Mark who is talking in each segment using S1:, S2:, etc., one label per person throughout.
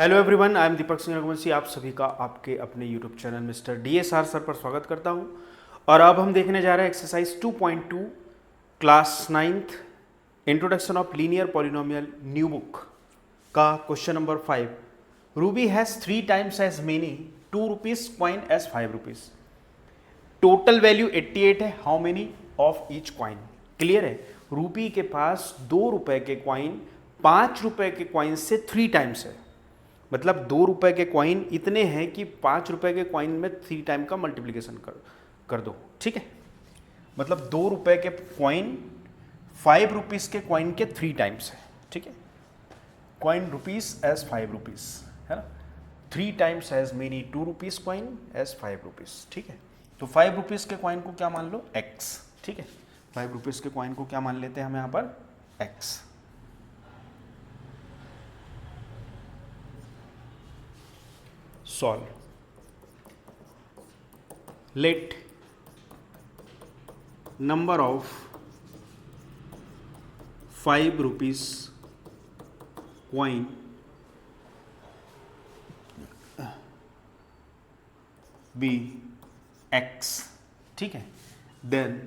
S1: Hello everyone, I am Deepak Singh Raghuvanshi. आप सभी का आपके अपने YouTube channel mister DSR sir पर स्वागत करता हूं। और अब हम देखने जा रहे हैं exercise 2.2 class 9th introduction of linear polynomial new book का question number 5। Ruby has 3 times as many 2 rupees coin as 5 rupees. Total value 88 है। How many of each coin? Clear है। रूबी के पास 2 रुपए के कॉइन 5 रुपए के कॉइन से 3 टाइम्स है। मतलब 2 रुपए के कॉइन इतने हैं कि 5 रुपए के कॉइन में 3 टाइम का मल्टीप्लिकेशन कर दो। ठीक है, मतलब 2 रुपए के कॉइन 5 रुपीज़ के कॉइन के 3 टाइम्स है। ठीक है, कॉइन रुपीज़ एज 5 रुपीज़ है ना। 3 times as many 2 rupees coin as 5 rupees. ठीक है, तो 5 रुपीज़ के कॉइन को क्या मान लो? x। ठीक है, 5 रुपीज़ के कॉइन को क्या मान लेते हैं हम यहाँ पर? x। Solve. Let number of 5 rupees coin be x। ठीक है, then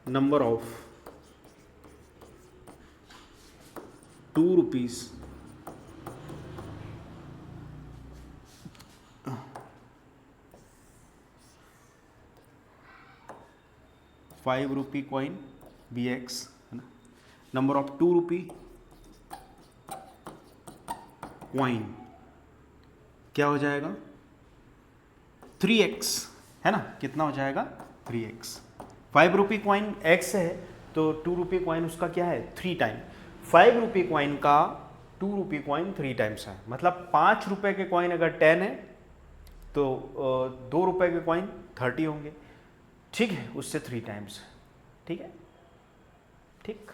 S1: number of 2 rupees ₹5 coin be x है ना। नंबर ऑफ 2 रुपी कॉइन क्या हो जाएगा? 3x है ना। कितना हो जाएगा? 3x। 5 रुपी कॉइन x है तो 2 रुपी कॉइन उसका क्या है? 3 टाइम। 5 रुपी कॉइन का 2 रुपी कॉइन 3 टाइम्स है। मतलब 5 रुपए के कॉइन अगर 10 है तो 2 रुपए के कॉइन 30 होंगे। ठीक है, उससे 3 टाइम्स। ठीक है, ठीक।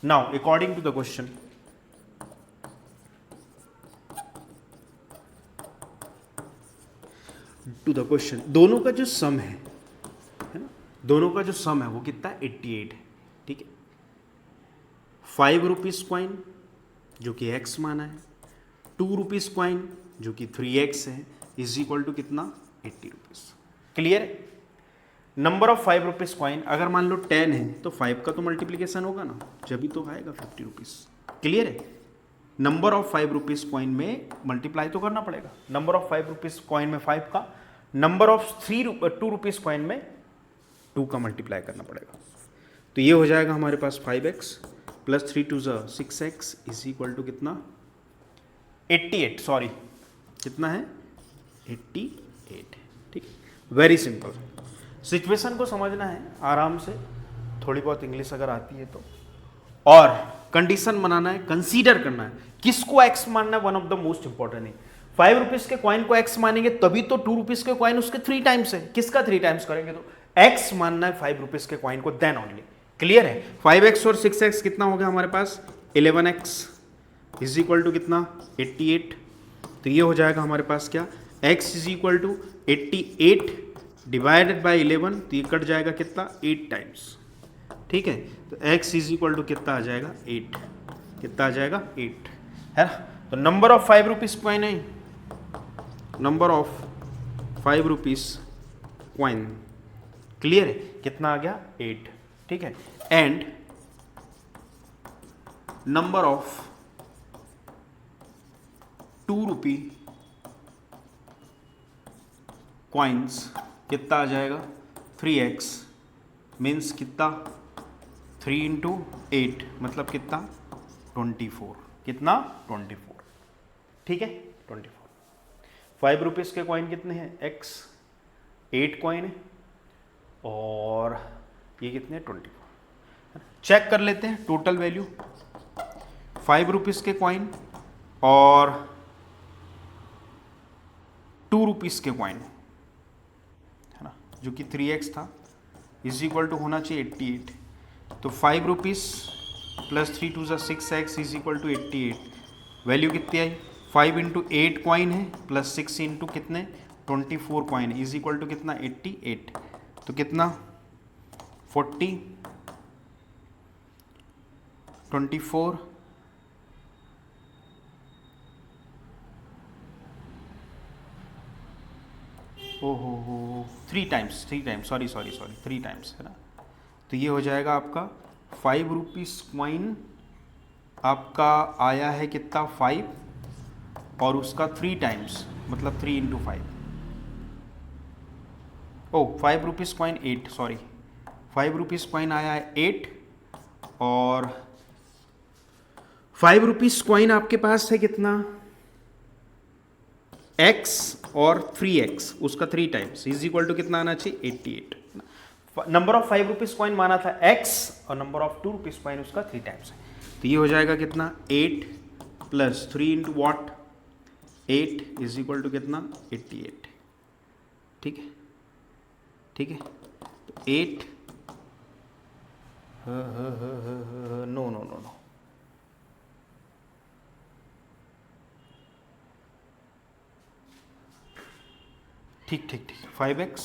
S1: Now according to the question, दोनों का जो सम है ना, दोनों का जो सम है वो कितना है? 88 है। ठीक है, 5 रुपीज़ कॉइन जो कि x माना है, 2 रुपीज़ कॉइन जो कि 3x है, इज इक्वल टू कितना? 80 रुपीज़। क्लियर है। नंबर ऑफ 5 रुपीज़ कॉइन अगर मान लो 10 है तो 5 का तो मल्टीप्लिकेशन होगा ना, जब भी तो आएगा 50 रुपीज़। क्लियर है। नंबर ऑफ 5 रुपीज़ कॉइन में मल्टीप्लाई तो करना पड़ेगा। नंबर ऑफ 5 रुपीज़ कॉइन में 5 का, नंबर ऑफ 2 रुपीज़ कॉइन में 2 का मल्टीप्लाई करना पड़ेगा। तो ये हो जाएगा हमारे पास 5x plus 3 2 6x is equal to कितना? 88। सॉरी, कितना है? 88। ठीक है, वेरी सिंपल। सिचुएशन को समझना है आराम से, थोड़ी बहुत इंग्लिश अगर आती है तो, और कंडीशन बनाना है, कंसीडर करना है किसको x मानना है। One of the most important है। 5 रुपीज़ के कॉइन को x मानेंगे तभी तो 2 रुपीज़ के कॉइन उसके 3 टाइम्स है। किसका 3 टाइम्स करेंगे तो x मानना है 5 रुपीज़ के कॉइन को, देन ओनली। क्लियर है। 5x और 6x कितना हो गया हमारे पास? 11x इज इक्वल टू कितना? 88। तो ये हो जाएगा हमारे पास क्या? x is equal to 88 divided by 11, तो ये कट जाएगा कितना? 8 टाइम्स। ठीक है, तो x इज इक्वल टू कितना आ जाएगा? 8। कितना आ जाएगा? 8 है ना। तो नंबर ऑफ 5 रुपीज़ कॉइन है, number of 5 rupees coin. Clear है। कितना आ गया? 8। ठीक है, and number of 2 rupee coins कितना आ जाएगा? 3x मीन्स कितना? 3 इंटू 8 मतलब कितना? 24। कितना? 24। ठीक है, 24। 5 रुपीज़ के कॉइन कितने हैं? x 8 कॉइन है और ये कितने? 24। चेक कर लेते हैं टोटल वैल्यू। 5 रुपीज़ के कॉइन और 2 रुपीज़ के कॉइन है ना, जो कि 3x था, इज इक्वल टू होना चाहिए 88। तो 5 rupees plus 3 2 6x is equal to 88। Value कितनी आई? 5 इंटू 8 कॉइन है प्लस 6 इंटू कितने? 24 कॉइन इज इक्वल टू कितना? 88। तो कितना? 40 24 हो 3 टाइम्स, सॉरी 3 टाइम्स है ना। तो ये हो जाएगा आपका 5 रुपीज़ कॉइन आपका आया है कितना 5, और उसका 3 टाइम्स मतलब 3 इंटू 5, ओ 5 rupees coin 8, sorry 5 rupees coin आया है 8, और 5 रुपीज़ कॉइन आपके पास है कितना x और 3x, उसका 3 टाइम्स इज इक्वल टू कितना आना चाहिए 88। नंबर ऑफ 5 रुपीज़ कॉइन माना था x, और नंबर ऑफ 2 रुपीज़ कॉइन उसका 3 टाइम्स है। तो ये हो जाएगा कितना 8 plus 3 into what 8 is equal to कितना 88। ठीक है, ठीक है। तो 8 नो नो नो नो, ठीक ठीक ठीक, 5x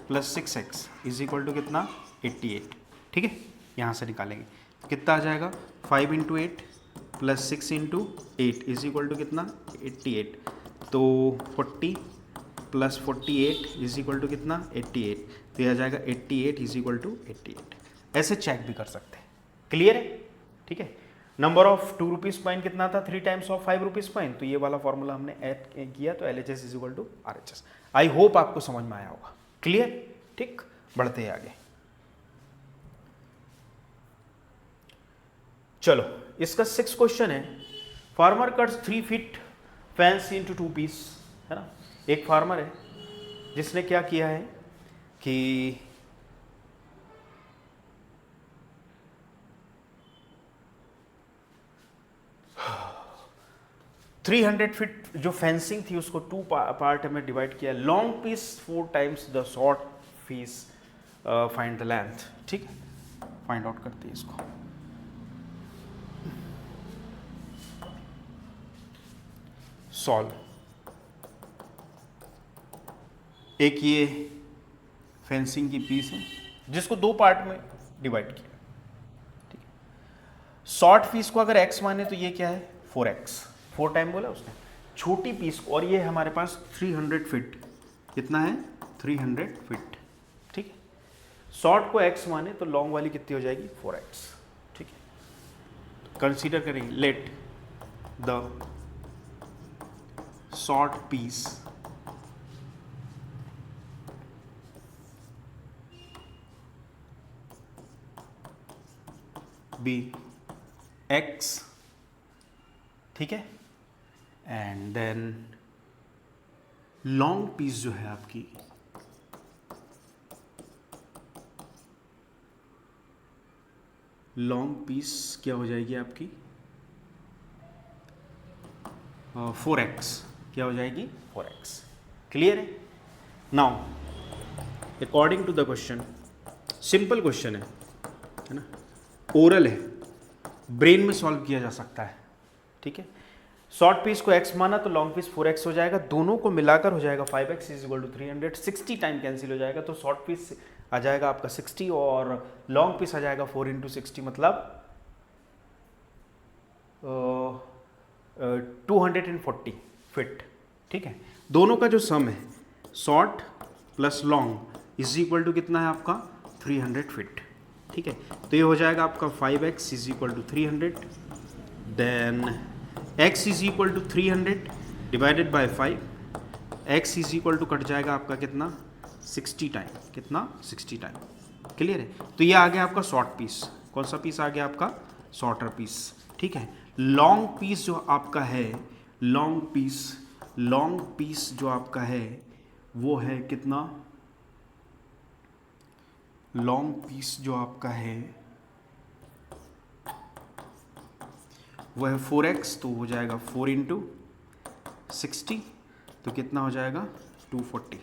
S1: plus 6x is equal to कितना 88। ठीक है, यहाँ से निकालेंगे तो कितना आ जाएगा 5 into 8 plus 6 into 8 is equal to कितना 88। तो 40 प्लस 48 इज इक्वल टू कितना 88। तो यह आ जाएगा 88 इज इक्वल टू 88। ऐसे चेक भी कर सकते हैं। क्लियर है? ठीक है। नंबर ऑफ 2 रुपीज़ कॉइन कितना था 3 टाइम्स ऑफ 5 रुपीज़ कॉइन, तो ये वाला फॉर्मूला हमने ऐड किया, तो LHS is equal to RHS। I hope आपको समझ में आया होगा। क्लियर? ठीक, बढ़ते हैं आगे। चलो, इसका 6 क्वेश्चन है। Farmer cuts 3 feet fence into 2 piece, है ना। एक फार्मर है जिसने क्या किया है कि 300 फीट जो फेंसिंग थी उसको 2 पार्ट में डिवाइड किया। Long piece 4 times the short piece, find the length. ठीक है, फाइंड आउट करते हैं इसको। सॉल्व। एक ये फेंसिंग की पीस है जिसको 2 पार्ट में डिवाइड किया। ठीक है, शॉर्ट पीस को अगर x माने तो ये क्या है 4x, 4 टाइम बोला उसने। छोटी पीस को, और ये हमारे पास 300 फीट, कितना है 300 फीट। ठीक है, शॉर्ट को x माने तो लॉन्ग वाली कितनी हो जाएगी 4x। ठीक है, कंसीडर करेंगे let the short piece be x। ठीक है, एंड देन लॉन्ग पीस जो है आपकी लॉन्ग पीस क्या हो जाएगी आपकी 4x, क्या हो जाएगी 4x। क्लियर है? Now according to the question, simple question है ना, ओरल है, ब्रेन में सॉल्व किया जा सकता है। ठीक है, शॉर्ट पीस को x माना तो लॉन्ग पीस 4x हो जाएगा, दोनों को मिलाकर हो जाएगा 5x is equal to 300। 60 time cancel हो जाएगा, तो शॉर्ट पीस आ जाएगा आपका 60 और लॉन्ग पीस आ जाएगा 4 इंटू 60 मतलब 240 फिट। ठीक है, दोनों का जो सम है short plus long is equal to कितना है आपका 300 फिट। ठीक है, तो ये हो जाएगा आपका 5x is equal to 300, then x is equal to 300 divided by 5, x is equal to कट जाएगा आपका कितना 60 टाइम, कितना 60 टाइम। क्लियर है? तो ये आ गया आपका शॉर्ट पीस। कौन सा पीस आ गया आपका शॉर्टर पीस। ठीक है, लॉन्ग पीस जो आपका है, लॉन्ग पीस जो आपका है वो है कितना, लॉन्ग पीस जो आपका है वो है 4x, तो हो जाएगा 4 इंटू 60, तो कितना हो जाएगा 240,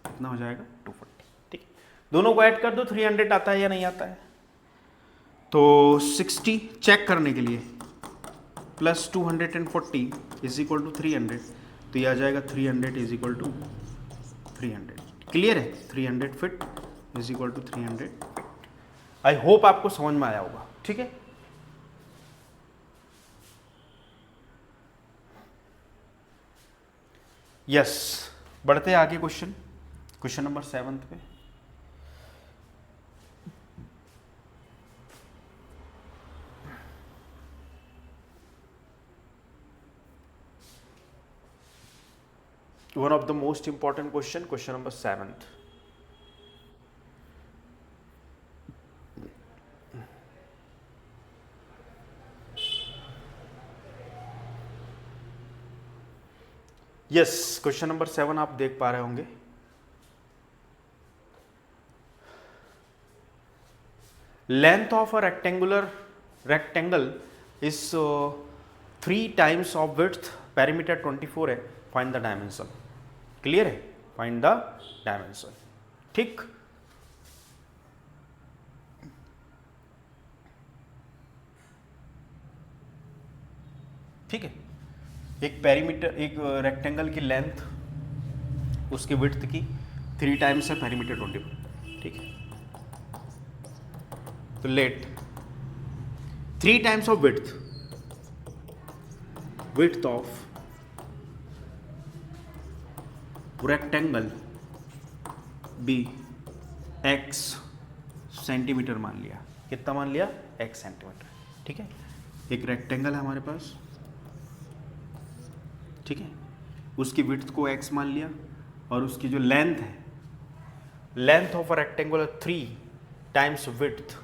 S1: कितना हो जाएगा 240। ठीक है, दोनों को ऐड कर दो, 300 आता है या नहीं आता है। तो 60 चेक करने के लिए प्लस 240 इज इक्वल टू 300, तो ये आ जाएगा 300 इज इक्वल टू 300। क्लियर है? 300 feet is equal to 300। I hope आपको समझ में आया होगा। ठीक है, यस, बढ़ते हैं आगे। क्वेश्चन क्वेश्चन नंबर 7 पे one of the most important question number 7th. Yes, question number 7 आप देख पा रहे होंगे। Length of a rectangle is 3 times of width, perimeter 24 है, फाइंड द डायमेंशन। क्लियर है? Find the dimension. ठीक, ठीक है। एक पेरीमीटर, एक रेक्टेंगल की लेंथ, उसकी विड्थ की 3 टाइम्स है पेरीमीटर 24। ठीक है, तो let 3 times of width of rectangle be x centimetre मान लिया। कितना मान लिया? x centimetre. ठीक है, एक रेक्टेंगल है हमारे पास, ठीक है, उसकी विड्थ को x मान लिया और उसकी जो लेंथ है, length of a rectangular 3 times width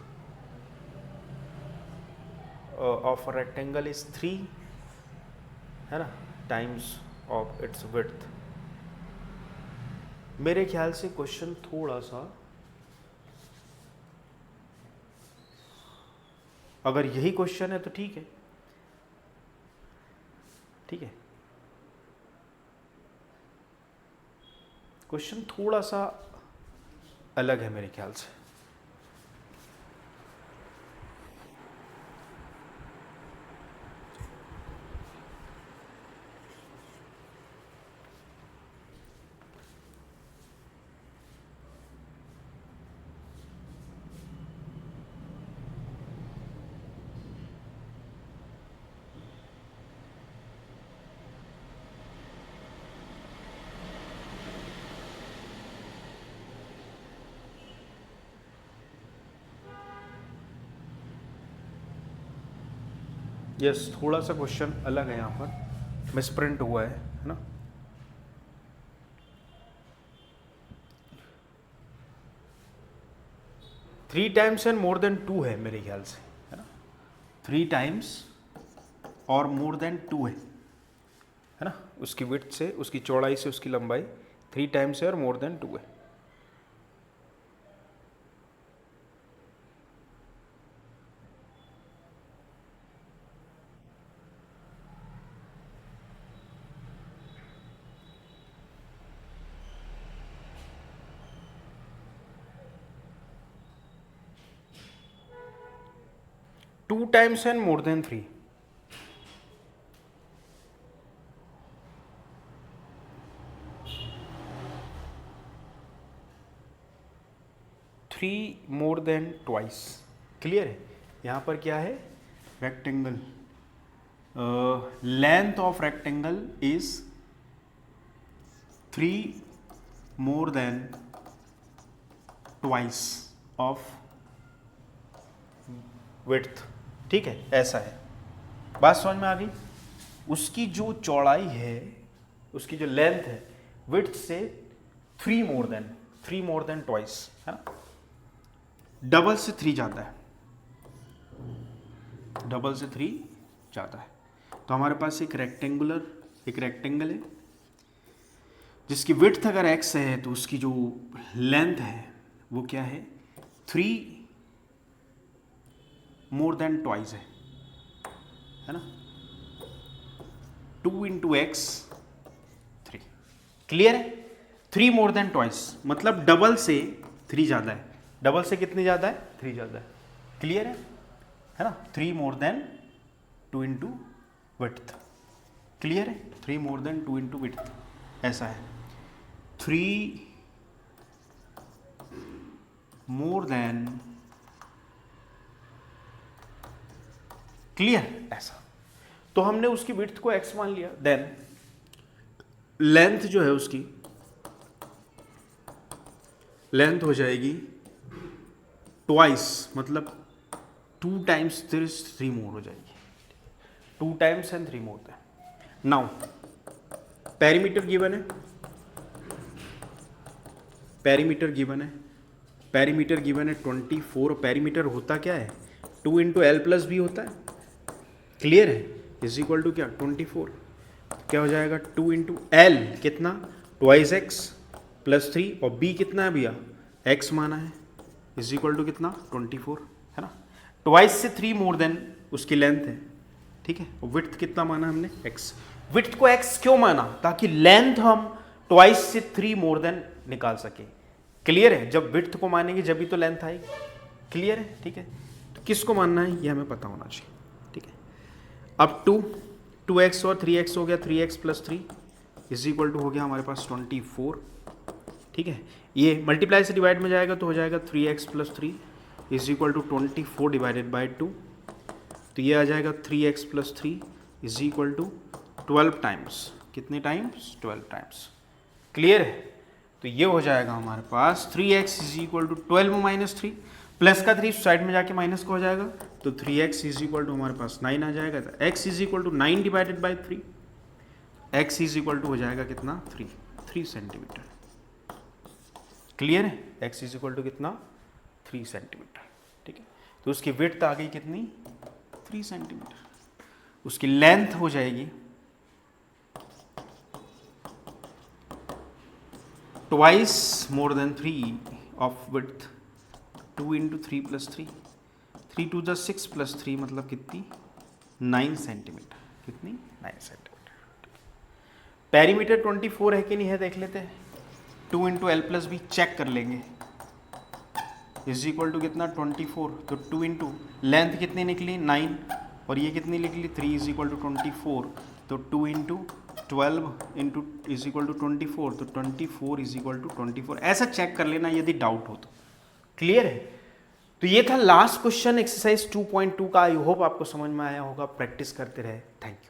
S1: of a rectangle is 3, है ना, टाइम्स ऑफ इट्स विड्थ। मेरे ख्याल से क्वेश्चन थोड़ा सा, अगर यही क्वेश्चन है तो ठीक है, ठीक है। क्वेश्चन थोड़ा सा अलग है मेरे ख्याल से। यस, थोड़ा सा क्वेश्चन अलग है, यहाँ पर मिसप्रिंट हुआ है ना। Three times and more than 2 है मेरे ख्याल से, है ना। 3 टाइम्स और मोर देन 2 है ना, उसकी विड्थ से, उसकी चौड़ाई से उसकी लंबाई 3 टाइम्स है और मोर देन 2 है। Two times and more than 3, three more than twice. Clear है? यहाँ पर क्या है? Rectangle, length of rectangle is 3 more than twice of width. ठीक है, ऐसा है। बात समझ में आ गई? उसकी जो चौड़ाई है, उसकी जो लेंथ है, विड्थ से 3 मोर देन ट्वाइस, है ना। डबल से 3 जाता है, डबल से 3 जाता है। तो हमारे पास एक रेक्टेंगल है जिसकी विड्थ अगर x है तो उसकी जो लेंथ है वो क्या है? 3 मोर देन ट्वाइस है ना। 2 इंटू एक्स 3। क्लियर है? 3 मोर देन ट्वाइस मतलब डबल से 3 ज़्यादा है। डबल से कितनी ज़्यादा है? 3 ज़्यादा है। क्लियर है ना। 3 more than 2 into width. Clear है? 3 मोर देन 2 इंटू विड्थ, ऐसा है। 3 मोर देन, क्लियर, ऐसा। तो हमने उसकी विड्थ को x मान लिया, देन लेंथ जो है उसकी लेंथ हो जाएगी ट्वाइस, मतलब 2 टाइम्स दिस 3 मोर हो जाएगी, 2 टाइम्स एंड 3 मोर है। नाउ पेरीमीटर गिवन है, पेरीमीटर गिवन है, पेरीमीटर गिवन है 24, पेरीमीटर होता क्या है 2 इंटू एल प्लस बी होता है, क्लियर है, इज इक्वल टू क्या 24, क्या हो जाएगा 2 इंटू एल कितना ट्वाइस एक्स प्लस 3 और बी कितना है भैया एक्स माना है, इज इक्वल टू कितना 24 है ना, ट्वाइस से 3 मोर देन उसकी लेंथ है, ठीक है, और विड्थ कितना माना हमने एक्स, विड्थ को एक्स क्यों माना ताकि लेंथ हम ट्वाइस से 3 मोर देन निकाल सके, क्लियर है, जब विड्थ को मानेंगे जब भी तो लेंथ आएगी, क्लियर है, ठीक है, तो किसको मानना है ये हमें पता होना चाहिए, ठीक है। अब 2x और 3x हो गया, 3x plus 3 is equal to हो गया हमारे पास 24, ठीक है, ये मल्टीप्लाई से डिवाइड में जाएगा तो हो जाएगा 3x plus 3 is equal to 24 divided by 2, तो ये आ जाएगा 3x plus 3 is equal to 12 times, कितने टाइम्स 12 टाइम्स, क्लियर है, तो ये हो जाएगा हमारे पास 3x is equal to 12 minus 3, plus का 3 साइड में जाके माइनस का हो जाएगा, तो 3x इज इक्वल टू हमारे पास 9 आ जाएगा, तो x is equal to 9 divided by 3, x is equal to हो जाएगा कितना 3 सेंटीमीटर, क्लियर है, x इज इक्वल टू कितना 3 सेंटीमीटर, ठीक है, तो उसकी विड्थ आ गई कितनी 3 सेंटीमीटर, उसकी लेंथ हो जाएगी twice more than 3 of width, 2 into 3 plus 3, 3 to the 6 plus 3 मतलब कितनी 9 सेंटीमीटर, कितनी 9 सेंटीमीटर, पेरीमीटर 24 है कि नहीं है देख लेते हैं, 2 into L plus B check कर लेंगे, इज इक्वल टू कितना 24, तो 2 इंटू लेंथ कितनी निकली 9 और ये कितनी निकली 3 इज इक्वल टू 24, तो 2 into 12 into is equal to 24, तो 24 इज इक्वल टू 24, ऐसा चेक कर लेना यदि डाउट हो तो, क्लियर है। तो ये था लास्ट क्वेश्चन एक्सरसाइज 2.2 का, आई होप आपको समझ में आया होगा, प्रैक्टिस करते रहे, थैंक यू।